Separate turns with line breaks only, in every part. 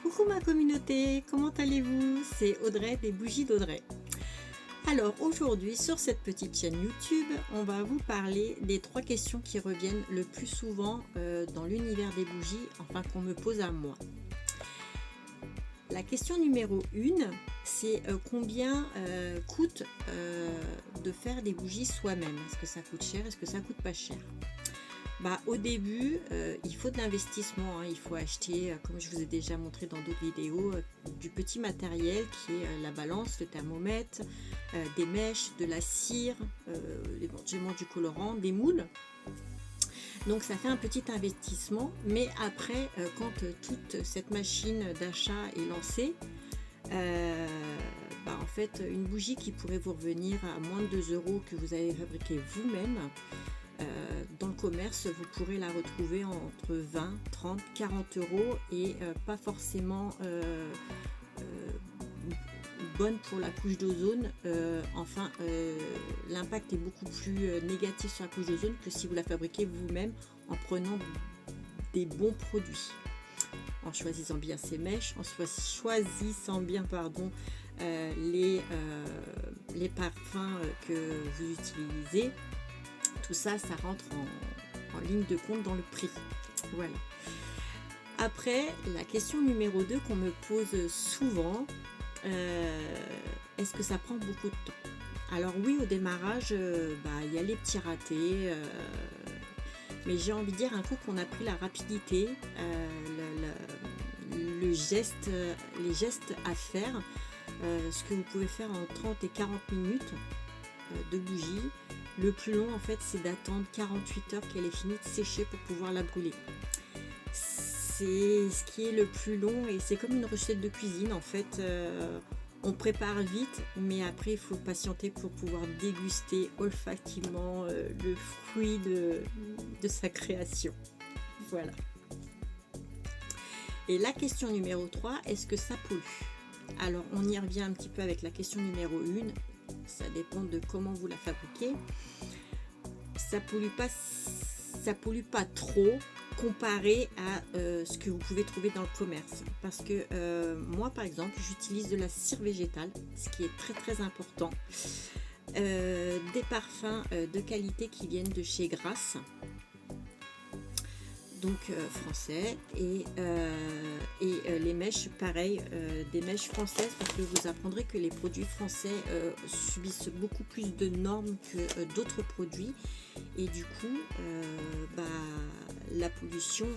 Coucou ma communauté, comment allez-vous? C'est Audrey des bougies d'Audrey. Alors aujourd'hui sur cette petite chaîne YouTube, on va vous parler des 3 questions qui reviennent le plus souvent dans l'univers des bougies, enfin qu'on me pose à moi. La question numéro 1, c'est combien coûte de faire des bougies soi-même? Est-ce que ça coûte cher? Est-ce que ça coûte pas cher? Au début, il faut de l'investissement, il faut acheter, comme je vous ai déjà montré dans d'autres vidéos, du petit matériel qui est la balance, le thermomètre, des mèches, de la cire, éventuellement du colorant, des moules. Donc ça fait un petit investissement, mais après, quand toute cette machine d'achat est lancée, en fait, une bougie qui pourrait vous revenir à moins de 2 € que vous avez fabriqué vous-même, dans le commerce, vous pourrez la retrouver entre 20, 30, 40 € et pas forcément bonne pour la couche d'ozone. L'impact est beaucoup plus négatif sur la couche d'ozone que si vous la fabriquez vous-même en prenant des bons produits, en choisissant bien ses mèches, en choisissant bien les parfums que vous utilisez. Tout ça, ça rentre en ligne de compte dans le prix. Voilà. Après, la question numéro 2 qu'on me pose souvent, est-ce que ça prend beaucoup de temps? Alors oui, au démarrage, il y a les petits ratés, mais j'ai envie de dire, un coup qu'on a pris la rapidité, les gestes à faire, ce que vous pouvez faire en 30 et 40 minutes de bougie. Le plus long, en fait, c'est d'attendre 48 heures qu'elle ait fini de sécher pour pouvoir la brûler. C'est ce qui est le plus long et c'est comme une recette de cuisine. En fait, on prépare vite, mais après, il faut patienter pour pouvoir déguster olfactivement le fruit de sa création. Voilà. Et la question numéro 3, est-ce que ça pollue? Alors, on y revient un petit peu avec la question numéro 1. Ça dépend de comment vous la fabriquez. Ça pollue pas trop comparé à ce que vous pouvez trouver dans le commerce. Parce que moi, par exemple, j'utilise de la cire végétale, ce qui est très très important. Des parfums de qualité qui viennent de chez Grasse, donc français, et les mèches pareil, des mèches françaises, parce que vous apprendrez que les produits français subissent beaucoup plus de normes que d'autres produits, et du coup la pollution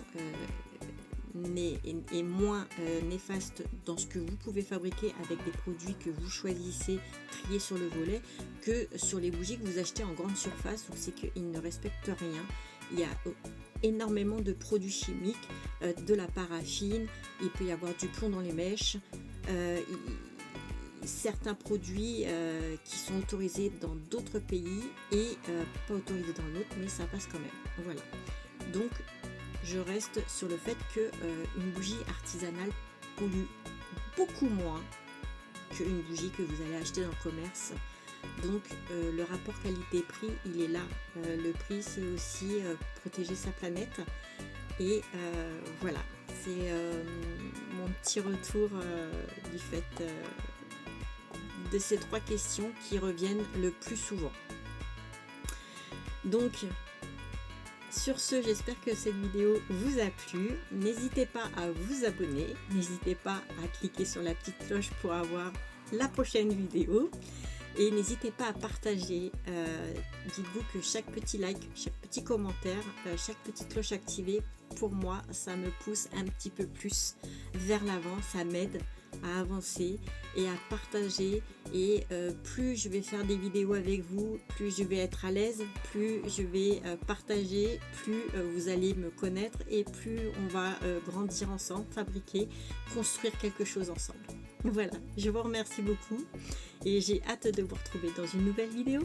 est moins néfaste dans ce que vous pouvez fabriquer avec des produits que vous choisissez triés sur le volet que sur les bougies que vous achetez en grande surface, où c'est qu'ils ne respectent rien. Il y a énormément de produits chimiques, de la paraffine, il peut y avoir du plomb dans les mèches, certains produits qui sont autorisés dans d'autres pays et pas autorisés dans l'autre, mais ça passe quand même. Voilà. Donc je reste sur le fait que une bougie artisanale pollue beaucoup moins qu'une bougie que vous allez acheter dans le commerce. Donc le rapport qualité-prix, il est là. Le prix, c'est aussi protéger sa planète. Et voilà, c'est mon petit retour du fait de ces 3 questions qui reviennent le plus souvent. Donc, sur ce, j'espère que cette vidéo vous a plu. N'hésitez pas à vous abonner. N'hésitez pas à cliquer sur la petite cloche pour avoir la prochaine vidéo. Et n'hésitez pas à partager. Dites-vous que chaque petit like, chaque petit commentaire, chaque petite cloche activée, pour moi, ça me pousse un petit peu plus vers l'avant. Ça m'aide à avancer et à partager. Et plus je vais faire des vidéos avec vous, plus je vais être à l'aise, plus je vais partager, plus vous allez me connaître et plus on va grandir ensemble, fabriquer, construire quelque chose ensemble. Voilà, je vous remercie beaucoup et j'ai hâte de vous retrouver dans une nouvelle vidéo.